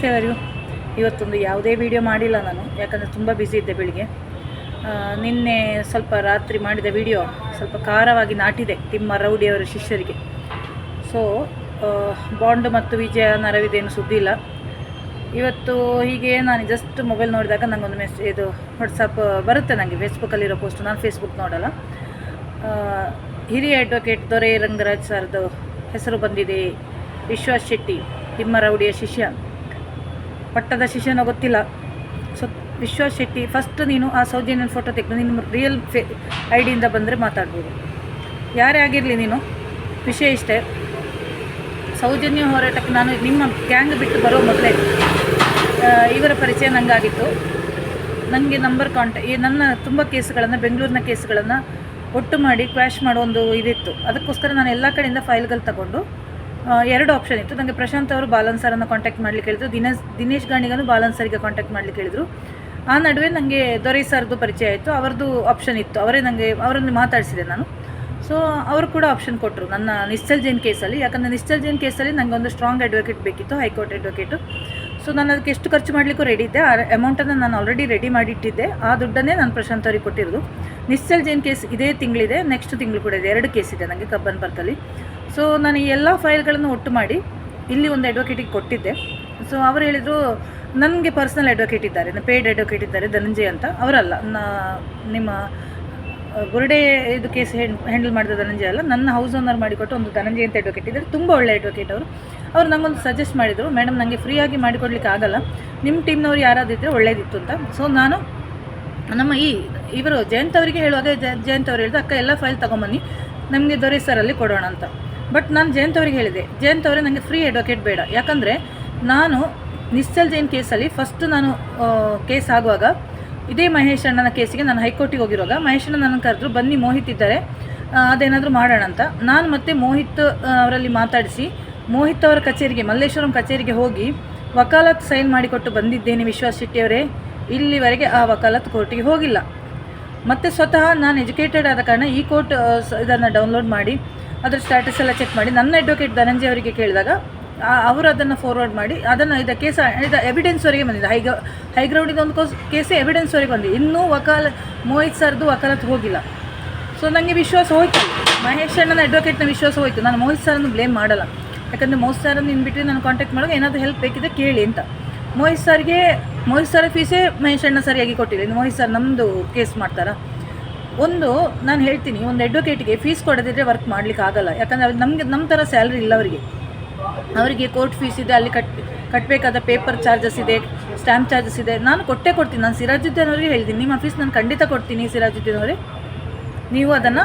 ನಮಸ್ತೆ ಅವರಿಗೂ. ಇವತ್ತೊಂದು ಯಾವುದೇ ವಿಡಿಯೋ ಮಾಡಿಲ್ಲ ನಾನು, ಯಾಕಂದರೆ ತುಂಬ ಬ್ಯುಸಿ ಇದ್ದೆ ಬೆಳಿಗ್ಗೆ. ನಿನ್ನೆ ಸ್ವಲ್ಪ ರಾತ್ರಿ ಮಾಡಿದ ವಿಡಿಯೋ ಸ್ವಲ್ಪ ಖಾರವಾಗಿ ನಾಟಿದೆ ತಿಮ್ಮ ರೌಡಿಯವರ ಶಿಷ್ಯರಿಗೆ. ಸೊ ಬಾಂಡ್ ಮತ್ತು ವಿಜಯ ನರವಿದೇನು ಸುದ್ದಿ ಇಲ್ಲ. ಇವತ್ತು ಹೀಗೆ ನಾನು ಜಸ್ಟ್ ಮೊಬೈಲ್ ನೋಡಿದಾಗ ನನಗೊಂದು ಇದು ವಾಟ್ಸಪ್ ಬರುತ್ತೆ ನನಗೆ, ಫೇಸ್ಬುಕ್ಕಲ್ಲಿರೋ ಪೋಸ್ಟ್. ನಾನು ಫೇಸ್ಬುಕ್ ನೋಡಲ್ಲ. ಹಿರಿಯ ಅಡ್ವೊಕೇಟ್ ದೊರೆ ರಂಗರಾಜ್ ಸರ್ದು ಹೆಸರು ಬಂದಿದೆ. ವಿಶ್ವಾಸ್ ಶೆಟ್ಟಿ ತಿಮ್ಮ ರೌಡಿಯ ಶಿಷ್ಯ, ಪಟ್ಟದ ಶಿಷ್ಯನೋ ಗೊತ್ತಿಲ್ಲ. ಸೊ ವಿಶ್ವಾಸ್ ಶೆಟ್ಟಿ, ಫಸ್ಟ್ ನೀನು ಆ ಸೌಜನ್ಯನ ಫೋಟೋ ತೆಗೆದು ನಿನ್ನ ರಿಯಲ್ ಐಡಿಯಿಂದ ಬಂದರೆ ಮಾತಾಡ್ಬೋದು. ಯಾರೇ ಆಗಿರಲಿ ನೀನು. ವಿಷಯ ಇಷ್ಟೇ, ಸೌಜನ್ಯ ಹೋರಾಟಕ್ಕೆ ನಾನು ನಿಮ್ಮ ಗ್ಯಾಂಗ್ ಬಿಟ್ಟು ಬರೋ ಮೊದಲೇ ಇವರ ಪರಿಚಯ ನನಗಾಗಿತ್ತು. ನನಗೆ ನಂಬರ್ ನನ್ನ ತುಂಬ ಕೇಸ್ಗಳನ್ನು, ಬೆಂಗಳೂರಿನ ಕೇಸ್ಗಳನ್ನು ಒಟ್ಟು ಮಾಡಿ ಕ್ವ್ಯಾಶ್ ಮಾಡೋ ಒಂದು ಇದಿತ್ತು. ಅದಕ್ಕೋಸ್ಕರ ನಾನು ಎಲ್ಲ ಕಡೆಯಿಂದ ಫೈಲ್ಗಳು ತಗೊಂಡು ಎರಡು ಆಪ್ಷನ್ ಇತ್ತು ನನಗೆ. ಪ್ರಶಾಂತ್ ಅವರು ಬಾಲನ್ ಸರ್ನ್ನು ಕಾಂಟ್ಯಾಕ್ಟ್ ಮಾಡ್ಲಿಕ್ಕೆ ಹೇಳಿದ್ರು, ದಿನೇಶ್ ಗಾಣಿಗನು ಬಾಲನ್ ಸರಿಗೆ ಕಾಂಟ್ಯಾಕ್ಟ್ ಮಾಡ್ಲಿಕ್ಕೆ ಹೇಳಿದರು. ಆ ನಡುವೆ ನನಗೆ ದೊರೆ ಸರ್ದು ಪರಿಚಯ ಆಯಿತು, ಅವರದ್ದು ಆಪ್ಷನ್ ಇತ್ತು. ಅವರನ್ನು ಮಾತಾಡಿಸಿದೆ ನಾನು. ಸೊ ಅವರು ಕೂಡ ಆಪ್ಷನ್ ಕೊಟ್ಟರು ನನ್ನ ನಿಶ್ಚಲ್ ಜೈನ್ ಕೇಸಲ್ಲಿ. ಯಾಕಂದರೆ ನಿಶ್ಚಲ್ ಜೈನ್ ಕೇಸಲ್ಲಿ ನನಗೆ ಒಂದು ಸ್ಟ್ರಾಂಗ್ ಅಡ್ವೊಕೇಟ್ ಬೇಕಿತ್ತು, ಹೈಕೋರ್ಟ್ ಅಡ್ವೊಕೇಟು. ಸೊ ನಾನು ಅದಕ್ಕೆ ಎಷ್ಟು ಖರ್ಚು ಮಾಡಲಿಕ್ಕೂ ರೆಡಿ ಇದ್ದೆ. ಆ ಅಮೌಂಟನ್ನು ನಾನು ಆಲ್ರೆಡಿ ರೆಡಿ ಮಾಡಿಟ್ಟಿದ್ದೆ. ಆ ದುಡ್ಡನ್ನೇ ನಾನು ಪ್ರಶಾಂತ್ ಅವ್ರಿಗೆ ಕೊಟ್ಟಿರೋದು. ನಿಶ್ಚಲ್ ಜೈನ್ ಕೇಸ್ ಇದೇ ತಿಂಗಳಿದೆ, ನೆಕ್ಸ್ಟ್ ತಿಂಗಳು ಕೂಡ ಇದೆ. 2 ಕೇಸ್ ಇದೆ ನನಗೆ ಕಬ್ಬನ್ ಪಾರ್ಕಲ್ಲಿ. ಸೊ ನಾನು ಈ ಎಲ್ಲ ಫೈಲ್ಗಳನ್ನು ಒಟ್ಟು ಮಾಡಿ ಇಲ್ಲಿ ಒಂದು ಅಡ್ವೊಕೇಟಿಗೆ ಕೊಟ್ಟಿದ್ದೆ. ಸೊ ಅವರು ಹೇಳಿದರು, ನನಗೆ ಪರ್ಸ್ನಲ್ ಅಡ್ವೊಕೇಟ್ ಇದ್ದಾರೆ, ಪೇಯ್ಡ್ ಅಡ್ವೊಕೇಟ್ ಇದ್ದಾರೆ ಧನಂಜಯ ಅಂತ. ಅವರಲ್ಲ, ನಿಮ್ಮ ಬುರ್ಡೆ ಇದು ಕೇಸ್ ಹ್ಯಾಂಡಲ್ ಮಾಡಿದ ಧನಂಜಯ ಅಲ್ಲ, ನನ್ನ ಹೌಸ್ ಓನರ್ ಮಾಡಿಕೊಟ್ಟು ಒಂದು ಧನಂಜಯ ಅಂತ ಅಡ್ವೊಕೇಟ್ ಇದ್ದಾರೆ. ತುಂಬ ಒಳ್ಳೆ ಅಡ್ವೊಕೇಟ್ ಅವರು. ಅವ್ರು ನನಗೊಂದು ಸಜೆಸ್ಟ್ ಮಾಡಿದರು, ಮೇಡಮ್ ನನಗೆ ಫ್ರೀಯಾಗಿ ಮಾಡಿಕೊಡ್ಲಿಕ್ಕೆ ಆಗಲ್ಲ, ನಿಮ್ಮ ಟೀಮ್ನವ್ರು ಯಾರಾದಿದ್ದರೆ ಒಳ್ಳೇದಿತ್ತು ಅಂತ. ಸೊ ನಾನು ನಮ್ಮ ಇವರು ಜಯಂತ್ ಅವರಿಗೆ ಹೇಳುವಾಗ ಜಯಂತ್ ಅವ್ರು ಹೇಳಿದ್ರು, ಅಕ್ಕ ಎಲ್ಲ ಫೈಲ್ ತೊಗೊಂಬನ್ನಿ, ನಮಗೆ ದೊರೆ ಸರಲ್ಲಿ ಕೊಡೋಣ ಅಂತ. ಬಟ್ ನಾನು ಜಯಂತ್ ಅವ್ರಿಗೆ ಹೇಳಿದೆ, ಜಯಂತ್ ಅವರೇ ನನಗೆ ಫ್ರೀ ಅಡ್ವೊಕೇಟ್ ಬೇಡ. ಯಾಕಂದರೆ ನಾನು ನಿಶ್ಚಲ್ ಜೈನ್ ಕೇಸಲ್ಲಿ ಫಸ್ಟ್ ನಾನು ಕೇಸ್ ಆಗುವಾಗ ಇದೇ ಮಹೇಶ್ ಅಣ್ಣನ ಕೇಸಿಗೆ ನಾನು ಹೈಕೋರ್ಟಿಗೆ ಹೋಗಿರುವಾಗ ಮಹೇಶ್ ಅಣ್ಣ ನನ್ನ ಕರೆದ್ರು, ಬನ್ನಿ ಮೋಹಿತ್ ಇದ್ದಾರೆ, ಅದೇನಾದರೂ ಮಾಡೋಣ ಅಂತ. ನಾನು ಮತ್ತೆ ಮೋಹಿತ್ ಅವರಲ್ಲಿ ಮಾತಾಡಿಸಿ ಮೋಹಿತ್ ಅವರ ಕಚೇರಿಗೆ, ಮಲ್ಲೇಶ್ವರಂ ಕಚೇರಿಗೆ ಹೋಗಿ ವಕಾಲತ್ ಸೈನ್ ಮಾಡಿಕೊಟ್ಟು ಬಂದಿದ್ದೇನೆ ವಿಶ್ವಾಸ್ ಶೆಟ್ಟಿಯವರೇ. ಇಲ್ಲಿವರೆಗೆ ಆ ವಕಾಲತ್ ಕೋರ್ಟಿಗೆ ಹೋಗಿಲ್ಲ. ಮತ್ತು ಸ್ವತಃ ನಾನು ಎಜುಕೇಟೆಡ್ ಆದ ಕಾರಣ ಈ ಕೋರ್ಟ್ ಇದನ್ನು ಡೌನ್ಲೋಡ್ ಮಾಡಿ ಅದರ ಸ್ಟ್ಯಾಟಸ್ ಎಲ್ಲ ಚೆಕ್ ಮಾಡಿ ನನ್ನ ಅಡ್ವೊಕೇಟ್ ಧನಂಜಯ ಅವರಿಗೆ ಕೇಳಿದಾಗ ಅವರು ಅದನ್ನು ಫಾರ್ವರ್ಡ್ ಮಾಡಿ ಅದನ್ನು ಕೇಸ್ ಎವಿಡೆನ್ಸ್ವರೆಗೆ ಬಂದಿದೆ. ಹೈಗ್ರೌಂಡಿದ ಒಂದು ಕೇಸೇ ಎವಿಡೆನ್ಸ್ವರೆಗೆ ಬಂದಿದೆ. ಇನ್ನೂ ಮೋಹಿತ್ ಸರ್ದು ವಕಾಲತ್ ಹೋಗಿಲ್ಲ. ಸೊ ನನಗೆ ವಿಶ್ವಾಸ ಹೋಯಿತು, ಮಹೇಶ್ ಅಣ್ಣನ ಅಡ್ವೊಕೇಟ್ನ ವಿಶ್ವಾಸ ಹೋಯಿತು. ನಾನು ಮೋಹಿತ್ ಸರ್ನ್ನು ಬ್ಲೇಮ್ ಮಾಡಲ್ಲ, ಯಾಕಂದರೆ ಮೋಹಿತ್ ಸರ್ನ್ನು ಇನ್ಬಿಟ್ಟು ನಾನು ಕಾಂಟ್ಯಾಕ್ಟ್ ಮಾಡುವಾಗ ಏನಾದರೂ ಹೆಲ್ಪ್ ಬೇಕಿದೆ ಕೇಳಿ ಅಂತ. ಮೋಹಿತ್ ಸರ್ ಫೀಸೇ ಮಹೇಶ್ ಅಣ್ಣ ಸರಿಯಾಗಿ ಕೊಟ್ಟಿಲ್ಲ. ಇನ್ನು ಮೋಹಿತ್ ಸರ್ ನಮ್ಮದು ಕೇಸ್ ಮಾಡ್ತಾರಾ? ನಾನು ಹೇಳ್ತೀನಿ, ಒಂದು ಅಡ್ವೊಕೇಟಿಗೆ ಫೀಸ್ ಕೊಡದಿದ್ದರೆ ವರ್ಕ್ ಮಾಡಲಿಕ್ಕೆ ಆಗಲ್ಲ. ಯಾಕಂದರೆ ನಮ್ಮ ಥರ ಸ್ಯಾಲ್ರಿ ಇಲ್ಲ ಅವರಿಗೆ ಕೋರ್ಟ್ ಫೀಸ್ ಇದೆ, ಅಲ್ಲಿ ಕಟ್ಟಬೇಕಾದ ಪೇಪರ್ ಚಾರ್ಜಸ್ ಇದೆ, ಸ್ಟ್ಯಾಂಪ್ ಚಾರ್ಜಸ್ ಇದೆ. ನಾನು ಕೊಡ್ತೀನಿ. ನಾನು ಸಿರಾಜುದ್ದೀನ್ ಅವರಿಗೆ ಹೇಳಿದ್ದೀನಿ, ನಿಮ್ಮ ಫೀಸ್ ನಾನು ಖಂಡಿತ ಕೊಡ್ತೀನಿ ಸಿರಾಜುದ್ದೀನ್ ಅವರೇ, ನೀವು ಅದನ್ನು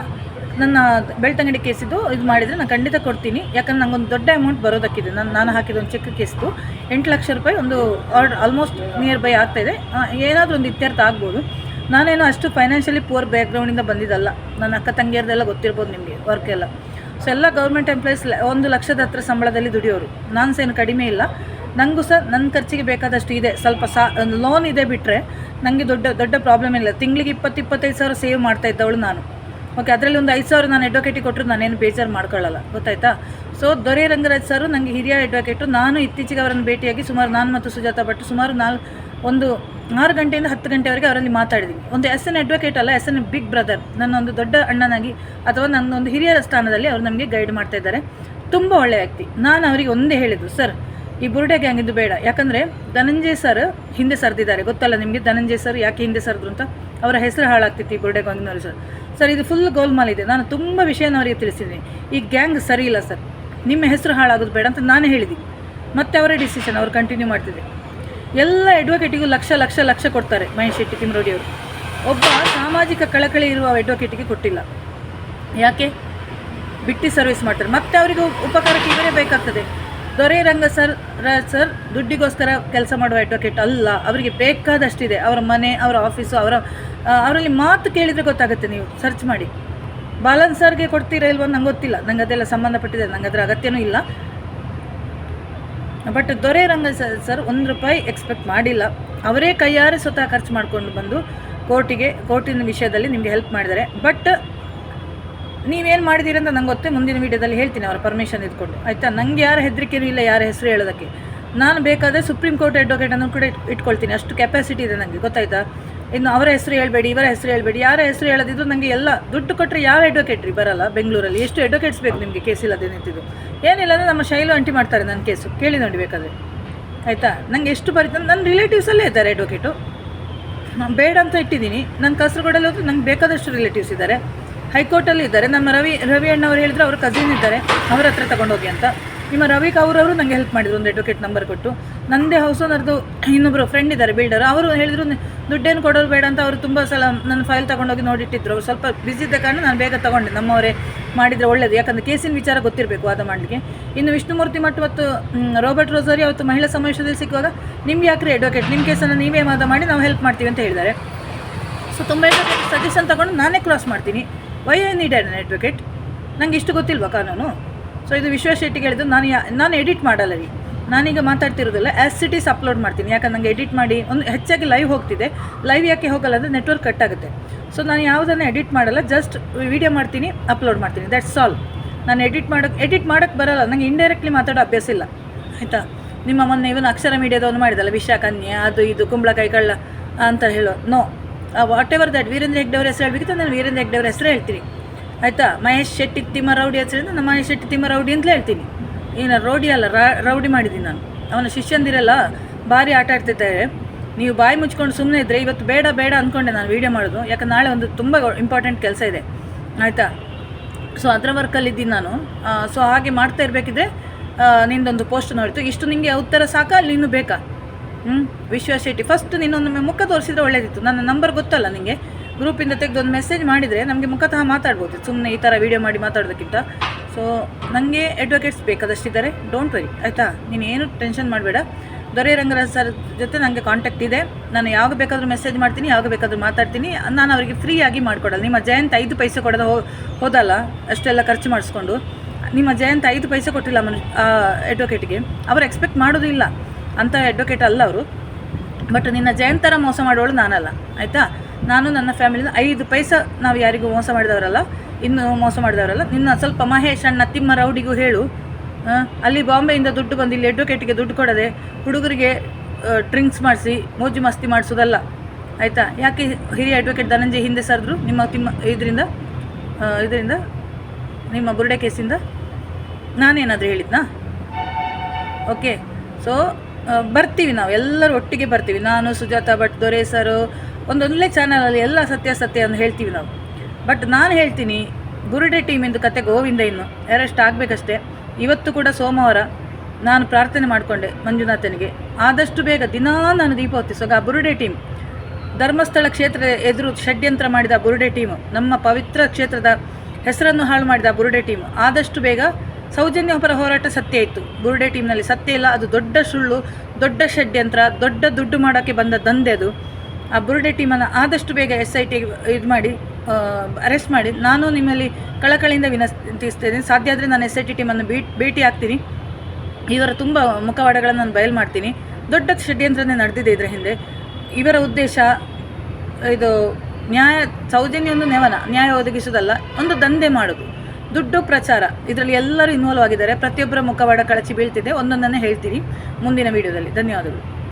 ನನ್ನ ಬೆಳ್ತಂಗಡಿ ಕೇಸಿದ್ದು ಇದು ಮಾಡಿದರೆ ನಾನು ಖಂಡಿತ ಕೊಡ್ತೀನಿ. ಯಾಕಂದ್ರೆ ನನಗೊಂದು ದೊಡ್ಡ ಅಮೌಂಟ್ ಬರೋದಕ್ಕಿದೆ. ನಾನು ಹಾಕಿದ ಒಂದು ಚೆಕ್ ಕೇಸ್ದು 8 ಲಕ್ಷ ರೂಪಾಯಿ ಒಂದು ಆಲ್ಮೋಸ್ಟ್ ನಿಯರ್ ಬೈ ಆಗ್ತಾಯಿದೆ. ಏನಾದರೂ ಒಂದು ಇತ್ಯರ್ಥ ಆಗ್ಬೋದು. ನಾನೇನು ಅಷ್ಟು ಫೈನಾನ್ಷಿಯಲಿ ಪೂರ್ ಬ್ಯಾಕ್ಗ್ರೌಂಡಿಂದ ಬಂದಿದ್ದಲ್ಲ. ನನ್ನ ಅಕ್ಕ ತಂಗಿಯರ್ದೆಲ್ಲ ಗೊತ್ತಿರ್ಬೋದು ನಿಮಗೆ, ವರ್ಕ್ ಎಲ್ಲ. ಸೊ ಎಲ್ಲ ಗೌರ್ಮೆಂಟ್ ಎಂಪ್ಲಾಯೀಸ್ 1 ಲಕ್ಷದ ಹತ್ರ ಸಂಬಳದಲ್ಲಿ ದುಡಿಯೋರು. ನಾನು ಸೇನು ಕಡಿಮೆ ಇಲ್ಲ. ನನಗೂ ಸಹ ನನ್ನ ಖರ್ಚಿಗೆ ಬೇಕಾದಷ್ಟು ಇದೆ. ಸ್ವಲ್ಪ ಲೋನ್ ಇದೆ ಬಿಟ್ಟರೆ ನನಗೆ ದೊಡ್ಡ ಪ್ರಾಬ್ಲಮ್ ಇಲ್ಲ. ತಿಂಗಳಿಗೆ 20-25 ಸಾವಿರ ಸೇವ್ ಮಾಡ್ತಾ ಇದ್ದವಳು ನಾನು. ಓಕೆ, ಅದರಲ್ಲಿ ಒಂದು 5 ಸಾವಿರ ನಾನು ಅಡ್ವೊಕೇಟಿಗೆ ಕೊಟ್ಟರು ನಾನೇನು ಬೇಜಾರು ಮಾಡ್ಕೊಳ್ಳಲ್ಲ, ಗೊತ್ತಾಯ್ತಾ? ಸೊ ದೊರೆ ರಂಗರಾಜ್ ಸರು ನನಗೆ ಹಿರಿಯ ಅಡ್ವೊಕೇಟು. ನಾನು ಇತ್ತೀಚೆಗೆ ಅವರನ್ನು ಭೇಟಿಯಾಗಿ ನಾನು ಮತ್ತು ಸುಜಾತ ಭಟ್ ಸುಮಾರು 6 ಗಂಟೆಯಿಂದ 10 ಗಂಟೆವರೆಗೆ ಅವರಲ್ಲಿ ಮಾತಾಡಿದ್ದೀನಿ. ಒಂದು ಎನ್ ಅಡ್ವೊಕೇಟ್ ಅಲ್ಲ, ಎನ್ ಬಿಗ್ ಬ್ರದರ್, ನನ್ನೊಂದು ದೊಡ್ಡ ಅಣ್ಣನಾಗಿ ಅಥವಾ ನನ್ನೊಂದು ಹಿರಿಯ ಸ್ಥಾನದಲ್ಲಿ ಅವರು ನಮಗೆ ಗೈಡ್ ಮಾಡ್ತಾ ಇದ್ದಾರೆ. ತುಂಬ ಒಳ್ಳೆಯ ವ್ಯಕ್ತಿ. ನಾನು ಅವರಿಗೆ ಒಂದೇ ಹೇಳಿದ್ದು, ಸರ್ ಈ ಬುರ್ಡೆ ಗ್ಯಾಂಗಿದ್ದು ಬೇಡ. ಯಾಕಂದರೆ ಧನಂಜಯ ಸರ್ ಹಿಂದೆ ಸರಿದಿದ್ದಾರೆ, ಗೊತ್ತಲ್ಲ ನಿಮಗೆ ಧನಂಜಯ ಸರ್ ಯಾಕೆ ಹಿಂದೆ ಸರಿದ್ರು ಅಂತ. ಅವರ ಹೆಸರು ಹಾಳಾಗ್ತಿತ್ತು ಈ ಬುರ್ಡೆ ಗ್ಯಾಂಗ್ನವರು. ಸರ್ ಇದು ಫುಲ್ ಗೋಲ್ಮಾಲ್ ಇದೆ. ನಾನು ತುಂಬ ವಿಷಯನ ಅವರಿಗೆ ತಿಳಿಸಿದ್ದೀನಿ. ಈ ಗ್ಯಾಂಗ್ ಸರಿ ಇಲ್ಲ ಸರ್, ನಿಮ್ಮ ಹೆಸರು ಹಾಳಾಗೋದು ಬೇಡ ಅಂತ ನಾನು ಹೇಳಿದ್ದೀನಿ. ಮತ್ತು ಅವರೇ ಡಿಸಿಷನ್, ಅವರು ಕಂಟಿನ್ಯೂ ಮಾಡ್ತಿದ್ದೆ. ಎಲ್ಲ ಅಡ್ವೊಕೇಟಿಗೂ ಲಕ್ಷ ಕೊಡ್ತಾರೆ ಮಹೇಶ್ ಶೆಟ್ಟಿ ತಿಮ್ರೋಡಿಯವರು. ಒಬ್ಬ ಸಾಮಾಜಿಕ ಕಳಕಳಿ ಇರುವ ಅಡ್ವೊಕೇಟಿಗೆ ಕೊಟ್ಟಿಲ್ಲ. ಯಾಕೆ? ಬಿಟ್ಟು ಸರ್ವಿಸ್ ಮಾಡ್ತಾರೆ. ಮತ್ತು ಅವರಿಗೆ ಉಪಕಾರಕ್ಕೆ ಇವರೇ ಬೇಕಾಗ್ತದೆ. ದೊರೆ ಸರ್ ದುಡ್ಡಿಗೋಸ್ಕರ ಕೆಲಸ ಮಾಡುವ ಅಡ್ವೊಕೇಟ್ ಅಲ್ಲ. ಅವರಿಗೆ ಬೇಕಾದಷ್ಟಿದೆ. ಅವರ ಮನೆ, ಅವರ ಆಫೀಸು, ಅವರಲ್ಲಿ ಮಾತು ಕೇಳಿದರೆ ಗೊತ್ತಾಗುತ್ತೆ. ನೀವು ಸರ್ಚ್ ಮಾಡಿ. ಬಾಲನ್ ಸರ್ಗೆ ಕೊಡ್ತೀರಾ ಇಲ್ವೋ ನಂಗೆ ಗೊತ್ತಿಲ್ಲ, ನಂಗೆ ಅದೆಲ್ಲ ಸಂಬಂಧಪಟ್ಟಿದೆ, ನಂಗೆ ಅದರ ಅಗತ್ಯನೂ ಇಲ್ಲ. ಬಟ್ ದೊರೆ ಸರ್ 1 ರೂಪಾಯಿ ಎಕ್ಸ್ಪೆಕ್ಟ್ ಮಾಡಿಲ್ಲ. ಅವರೇ ಕೈಯಾರೆ ಸ್ವತಃ ಖರ್ಚು ಮಾಡಿಕೊಂಡು ಬಂದು ಕೋರ್ಟಿನ ವಿಷಯದಲ್ಲಿ ನಿಮಗೆ ಹೆಲ್ಪ್ ಮಾಡಿದ್ದಾರೆ. ಬಟ್ ನೀವೇನು ಮಾಡಿದ್ದೀರಿ ಅಂತ ನಂಗೆ ಗೊತ್ತೇ, ಮುಂದಿನ ವೀಡಿಯೋದಲ್ಲಿ ಹೇಳ್ತೀನಿ ಅವರ ಪರ್ಮಿಷನ್ ಇದ್ಕೊಂಡು, ಆಯಿತಾ? ನನಗೆ ಯಾರ ಹೆದರಿಕೆಯೂ ಇಲ್ಲ ಯಾರ ಹೆಸರು ಹೇಳೋದಕ್ಕೆ. ನಾನು ಬೇಕಾದರೆ ಸುಪ್ರೀಂ ಕೋರ್ಟ್ ಅಡ್ವೊಕೇಟನ್ನು ಕೂಡ ಇಟ್ಕೊಳ್ತೀನಿ, ಅಷ್ಟು ಕೆಪಾಸಿಟಿ ಇದೆ ನನಗೆ, ಗೊತ್ತಾಯ್ತಾ. ಇನ್ನು ಅವರ ಹೆಸರು ಹೇಳ್ಬೇಡಿ, ಇವರ ಹೆಸರು ಹೇಳ್ಬೇಡಿ, ಯಾರ ಹೆಸರು ಹೇಳೋದಿದ್ದು ನನಗೆ ಎಲ್ಲ ದುಡ್ಡು ಕೊಟ್ಟರೆ ಯಾವ ಅಡ್ವೊಕೇಟ್ರಿ ಬರಲ್ಲ ಬೆಂಗಳೂರಲ್ಲಿ. ಎಷ್ಟು ಅಡ್ವೊಕೇಟ್ಸ್ ಬೇಕು ನಿಮಗೆ ಕೇಸ್ ಇಲ್ಲದೆ ನಿಂತಿದ್ದು? ಏನಿಲ್ಲ ಅಂದರೆ ನಮ್ಮ ಶೈಲು ಅಂಟಿ ಮಾಡ್ತಾರೆ ನನ್ನ ಕೇಸು, ಕೇಳಿ ನೋಡಿ ಬೇಕಾದರೆ, ಆಯಿತಾ. ನನಗೆ ಎಷ್ಟು ಬರೀತಾರೆ, ನನ್ನ ರಿಲೇಟಿವ್ಸಲ್ಲೇ ಇದ್ದಾರೆ ಅಡ್ವೊಕೇಟು, ನಾನು ಬೇಡ ಅಂತ ಇಟ್ಟಿದ್ದೀನಿ. ನನ್ನ ಕಾಸರಗೋಡಲ್ಲಿ ಹೋದರೆ ನಂಗೆ ಬೇಕಾದಷ್ಟು ರಿಲೇಟಿವ್ಸ್ ಇದ್ದಾರೆ, ಹೈಕೋರ್ಟಲ್ಲಿ ಇದ್ದಾರೆ. ನಮ್ಮ ರವಿ ಅಣ್ಣವ್ರು ಹೇಳಿದ್ರು ಅವ್ರ ಕಸಿನ್ ಇದ್ದಾರೆ, ಅವ್ರ ಹತ್ರ ತೊಗೊಂಡೋಗಿ ಅಂತ. ನಿಮ್ಮ ರವಿ ಅವರವರು ನನಗೆ ಹೆಲ್ಪ್ ಮಾಡಿದ್ರು, ಒಂದು ಅಡ್ವೊಕೇಟ್ ನಂಬರ್ ಕೊಟ್ಟು. ನನ್ನದೇ ಹೌಸ್ ಓನರ್ದು ಇನ್ನೊಬ್ಬರು ಫ್ರೆಂಡ್ ಇದ್ದಾರೆ ಬಿಲ್ಡರ್, ಅವರು ಹೇಳಿದ್ರು ದುಡ್ಡೇನು ಕೊಡೋರು ಬೇಡ ಅಂತ. ಅವರು ತುಂಬ ಸಲ ನನ್ನ ಫೈಲ್ ತೊಗೊಂಡೋಗಿ ನೋಡಿಟ್ಟಿದ್ರು. ಅವ್ರು ಸ್ವಲ್ಪ ಬಿಸಿ ಇದ್ದ ಕಾರಣ ನಾನು ಬೇಗ ತೊಗೊಂಡೆ, ನಮ್ಮವರೇ ಮಾಡಿದರೆ ಒಳ್ಳೆಯದು, ಯಾಕಂದರೆ ಕೇಸಿನ ವಿಚಾರ ಗೊತ್ತಿರಬೇಕು ವಾದ ಮಾಡಲಿಕ್ಕೆ. ಇನ್ನು ವಿಷ್ಣುಮೂರ್ತಿ ಮಠ ಮತ್ತು ರಾಬರ್ಟ್ ರೋಸರಿ ಅವತ್ತು ಮಹಿಳಾ ಸಮಾವೇಶದಲ್ಲಿ ಸಿಕ್ಕುವಾಗ ನಿಮ್ಗೆ ಯಾಕ್ರಿ ಅಡ್ವೊಕೇಟ್, ನಿಮ್ಮ ಕೇಸನ್ನು ನೀವೇ ವಾದ ಮಾಡಿ ನಾವು ಹೆಲ್ಪ್ ಮಾಡ್ತೀವಿ ಅಂತ ಹೇಳಿದ್ದಾರೆ. ಸೊ ತುಂಬ ಸಜೆಷನ್ ತೊಗೊಂಡು ನಾನೇ ಕ್ರಾಸ್ ಮಾಡ್ತೀನಿ. Why I need on advocate, ನನಗೆ ಇಷ್ಟು ಗೊತ್ತಿಲ್ವಾ ಕಾನೂನು. ಸೊ ಇದು ವಿಶ್ವಾಸ್ ಶೆಟ್ಟಿಗೆ ಹೇಳಿದ್ದು. ನಾನು ಎಡಿಟ್ ಮಾಡಲ್ಲ ರೀ, ನಾನೀಗ ಮಾತಾಡ್ತಿರೋದಿಲ್ಲ, ಆ್ಯಸ್ ಇಟ್ ಈಸ್ ಅಪ್ಲೋಡ್ ಮಾಡ್ತೀನಿ. ಯಾಕಂದ್ರೆ ನನಗೆ ಎಡಿಟ್ ಮಾಡಿ ಒಂದು ಹೆಚ್ಚಾಗಿ ಲೈವ್ ಹೋಗ್ತಿದೆ, ಲೈವ್ ಯಾಕೆ ಹೋಗಲ್ಲ ಅಂದರೆ ನೆಟ್ವರ್ಕ್ ಕಟ್ ಆಗುತ್ತೆ. ಸೊ ನಾನು ಯಾವುದನ್ನು ಎಡಿಟ್ ಮಾಡಲ್ಲ, ಜಸ್ಟ್ ವೀಡಿಯೋ ಮಾಡ್ತೀನಿ, ಅಪ್ಲೋಡ್ ಮಾಡ್ತೀನಿ, ದಟ್ಸ್ ಆಲ್. ನಾನು ಎಡಿಟ್ ಮಾಡೋಕ್ಕೆ ಬರಲ್ಲ, ನನಗೆ ಇಂಡೈರೆಕ್ಟ್ಲಿ ಮಾತಾಡೋ ಅಭ್ಯಾಸ ಇಲ್ಲ, ಆಯಿತಾ. ನಿಮ್ಮ ಮೊನ್ನೆ ಇವನು ಅಕ್ಷರ ಮೀಡಿಯಾದವನು ಮಾಡಿದಲ್ಲ, ವಿಷಾಕನ್ಯೆ ಅದು ಇದು ಕುಂಬಳಕಾಯಿ ಕಳ್ಳ ಅಂತ ಹೇಳೋ, no, whatever that. Veerendra Hegde ಅವ್ರ ಹೆಸರು ಹೇಳಬೇಕಿತ್ತು, ನಾನು ವೀರೇಂದ್ರ ಹೆಗ್ಡೆ ಅವ್ರ ಹೆಸರು ಹೇಳ್ತೀನಿ, ಆಯಿತಾ. ಮಹೇಶ್ ಶೆಟ್ಟಿ ತಿಮ್ಮರೌಡಿ ಹೆಸರಿಂದ ನಾನು ಮಹೇಶ್ ಶೆಟ್ಟಿ ತಿಮ್ಮರೌಡಿ ಅಂತಲೇ ಹೇಳ್ತೀನಿ. ಏನು ರೌಡಿ ಅಲ್ಲ, ರೌಡಿ ಮಾಡಿದ್ದೀನಿ ನಾನು. ಅವನ ಶಿಷ್ಯಂದಿರೆಲ್ಲ ಭಾರಿ ಆಟ ಆಡ್ತಿದ್ದಾರೆ. ನೀವು ಬಾಯಿ ಮುಚ್ಕೊಂಡು ಸುಮ್ಮನೆ ಇದ್ದರೆ ಇವತ್ತು ಬೇಡ ಬೇಡ ಅಂದ್ಕೊಂಡೆ ನಾನು ವೀಡಿಯೋ ಮಾಡೋದು, ಯಾಕಂದ್ರೆ ನಾಳೆ ಒಂದು ತುಂಬ ಇಂಪಾರ್ಟೆಂಟ್ ಕೆಲಸ ಇದೆ, ಆಯಿತಾ. ಸೊ ಅದರ ವರ್ಕಲ್ಲಿದ್ದೀನಿ ನಾನು. ಸೊ ಹಾಗೆ ಮಾಡ್ತಾ ಇರಬೇಕಿದ್ರೆ ನಿಂದೊಂದು ಪೋಸ್ಟ್ ನೋಡಿತು, ಇಷ್ಟು ನಿಮಗೆ ಉತ್ತರ ಸಾಕ, ಅಲ್ಲಿ ಇನ್ನೂ ಬೇಕಾ? ವಿಶ್ವಾಸ್ ಶೆಟ್ಟಿ ಫಸ್ಟ್ ನಿನ್ನೊಂದು ಮುಖ ತೋರಿಸಿದ್ರೆ ಒಳ್ಳೇದಿತ್ತು. ನನ್ನ ನಂಬರ್ ಗೊತ್ತಲ್ಲ ನಿಮಗೆ, ಗ್ರೂಪಿಂದ ತೆಗೆದು ಒಂದು ಮೆಸೇಜ್ ಮಾಡಿದರೆ ನಮಗೆ ಮುಖತಃ ಮಾತಾಡ್ಬೋದು, ಸುಮ್ಮನೆ ಈ ಥರ ವೀಡಿಯೋ ಮಾಡಿ ಮಾತಾಡೋದಕ್ಕಿಂತ. ಸೊ ನನಗೆ ಅಡ್ವೊಕೇಟ್ಸ್ ಬೇಕಾದಷ್ಟಿದ್ದಾರೆ, ಡೋಂಟ್ ವರಿ, ಆಯಿತಾ. ನೀನು ಏನು ಟೆನ್ಷನ್ ಮಾಡಬೇಡ. ದೊರೆ ರಂಗರಾಜ್ ಸರ್ ಜೊತೆ ನನಗೆ ಕಾಂಟ್ಯಾಕ್ಟ್ ಇದೆ, ನಾನು ಯಾವಾಗ ಬೇಕಾದರೂ ಮೆಸೇಜ್ ಮಾಡ್ತೀನಿ, ಯಾವಾಗ ಬೇಕಾದರೂ ಮಾತಾಡ್ತೀನಿ. ನಾನು ಅವರಿಗೆ ಫ್ರೀಯಾಗಿ ಮಾಡಿಕೊಡಲ್ಲ. ನಿಮ್ಮ ಜಯಂತ್ 5 ಪೈಸೆ ಕೊಡೋದು ಹೋದಲ್ಲ, ಅಷ್ಟೆಲ್ಲ ಖರ್ಚು ಮಾಡಿಸ್ಕೊಂಡು. ನಿಮ್ಮ ಜಯಂತ್ 5 ಪೈಸೆ ಕೊಟ್ಟಿಲ್ಲ ಅಡ್ವೊಕೇಟಿಗೆ, ಅವರು ಎಕ್ಸ್ಪೆಕ್ಟ್ ಮಾಡೋದಿಲ್ಲ, ಅಂಥ ಅಡ್ವೊಕೇಟ್ ಅಲ್ಲ ಅವರು. ಬಟ್ ನಿನ್ನ ಜಯಂತ್ ಥರ ಮೋಸ ಮಾಡೋಳು ನಾನಲ್ಲ, ಆಯಿತಾ. ನಾನು ನನ್ನ ಫ್ಯಾಮಿಲಿನ 5 ಪೈಸೆ ನಾವು ಯಾರಿಗೂ ಮೋಸ ಮಾಡಿದವರಲ್ಲ, ಇನ್ನೂ ಮೋಸ ಮಾಡಿದವರಲ್ಲ. ನಿನ್ನ ಸ್ವಲ್ಪ ಮಹೇಶ್ ಅಣ್ಣ ತಿಮ್ಮ ರೌಡಿಗೂ ಹೇಳು, ಅಲ್ಲಿ ಬಾಂಬೆಯಿಂದ ದುಡ್ಡು ಬಂದು ಇಲ್ಲಿ ಅಡ್ವೊಕೇಟಿಗೆ ದುಡ್ಡು ಕೊಡದೆ ಹುಡುಗರಿಗೆ ಡ್ರಿಂಕ್ಸ್ ಮಾಡಿಸಿ ಮೋಜು ಮಸ್ತಿ ಮಾಡಿಸೋದಲ್ಲ, ಆಯಿತಾ. ಯಾಕೆ ಹಿರಿಯ ಅಡ್ವೊಕೇಟ್ ಧನಂಜಯ್ ಹಿಂದೆ ಸರಿದ್ರು ಇದರಿಂದ ನಿಮ್ಮ ಬುರುಡೆ ಕೇಸಿಂದ? ನಾನೇನಾದರೂ ಹೇಳಿದ್ನಾ? ಓಕೆ. ಸೊ ಬರ್ತೀವಿ, ನಾವು ಎಲ್ಲರೂ ಒಟ್ಟಿಗೆ ಬರ್ತೀವಿ. ನಾನು, ಸುಜಾತಾ ಭಟ್, ದೊರೆ ಸರು, ಒಂದೊಳ್ಳೆ ಚಾನಲಲ್ಲಿ ಎಲ್ಲ ಸತ್ಯಾಸತ್ಯ ಅಂತ ಹೇಳ್ತೀವಿ ನಾವು. ಬಟ್ ನಾನು ಹೇಳ್ತೀನಿ, ಬುರುಡೆ ಟೀಮಿಂದು ಕತೆ ಗೋವಿಂದ, ಇನ್ನು ಅರೆಸ್ಟ್ ಆಗಬೇಕಷ್ಟೇ. ಇವತ್ತು ಕೂಡ ಸೋಮವಾರ ನಾನು ಪ್ರಾರ್ಥನೆ ಮಾಡಿಕೊಂಡೆ ಮಂಜುನಾಥನಿಗೆ, ಆದಷ್ಟು ಬೇಗ ದಿನಾ ನಾನು ದೀಪ ಹೊತ್ತಿಸುವಾಗ ಆ ಬುರುಡೆ ಟೀಮ್, ಧರ್ಮಸ್ಥಳ ಕ್ಷೇತ್ರ ಎದುರು ಷಡ್ಯಂತ್ರ ಮಾಡಿದ ಬುರುಡೆ ಟೀಮು, ನಮ್ಮ ಪವಿತ್ರ ಕ್ಷೇತ್ರದ ಹೆಸರನ್ನು ಹಾಳು ಮಾಡಿದ ಬುರುಡೆ ಟೀಮು, ಆದಷ್ಟು ಬೇಗ ಸೌಜನ್ಯ ಪರ ಹೋರಾಟ ಸತ್ಯ ಇತ್ತು, ಬುರುಡೆ ಟೀಮ್ನಲ್ಲಿ ಸತ್ಯ ಇಲ್ಲ, ಅದು ದೊಡ್ಡ ಸುಳ್ಳು, ದೊಡ್ಡ ಷಡ್ಯಂತ್ರ, ದೊಡ್ಡ ದುಡ್ಡು ಮಾಡೋಕ್ಕೆ ಬಂದ ದಂಧೆ ಅದು. ಆ ಬುರುಡೆ ಟೀಮನ್ನು ಆದಷ್ಟು ಬೇಗ SIT ಇದು ಮಾಡಿ ಅರೆಸ್ಟ್ ಮಾಡಿ. ನಾನು ನಿಮ್ಮಲ್ಲಿ ಕಳಕಳಿಯಿಂದ ವಿನಂತಿಸ್ತೇನೆ, ಸಾಧ್ಯ ಆದರೆ ನಾನು SIT ಟೀಮನ್ನು ಭೇಟಿ ಆಗ್ತೀನಿ. ಇವರ ತುಂಬ ಮುಖವಾಡಗಳನ್ನು ನಾನು ಬಯಲು ಮಾಡ್ತೀನಿ. ದೊಡ್ಡ ಷಡ್ಯಂತ್ರನೇ ನಡೆದಿದೆ ಇದರ ಹಿಂದೆ. ಇವರ ಉದ್ದೇಶ ಇದು ಸೌಜನ್ಯ ನೆವನ ನ್ಯಾಯ ಒದಗಿಸೋದಲ್ಲ, ಒಂದು ದಂಧೆ ಮಾಡೋದು, ದುಡ್ಡು ಪ್ರಚಾರ, ಇದರಲ್ಲಿ ಎಲ್ಲರೂ ಇನ್ವಾಲ್ವ್ ಆಗಿದ್ದಾರೆ. ಪ್ರತಿಯೊಬ್ಬರ ಮುಖವಾಡ ಕಳಚಿ ಬೀಳ್ತಿದೆ. ಒಂದೊಂದನ್ನೇ ಹೇಳ್ತೀನಿ ಮುಂದಿನ ವೀಡಿಯೋದಲ್ಲಿ. ಧನ್ಯವಾದಗಳು.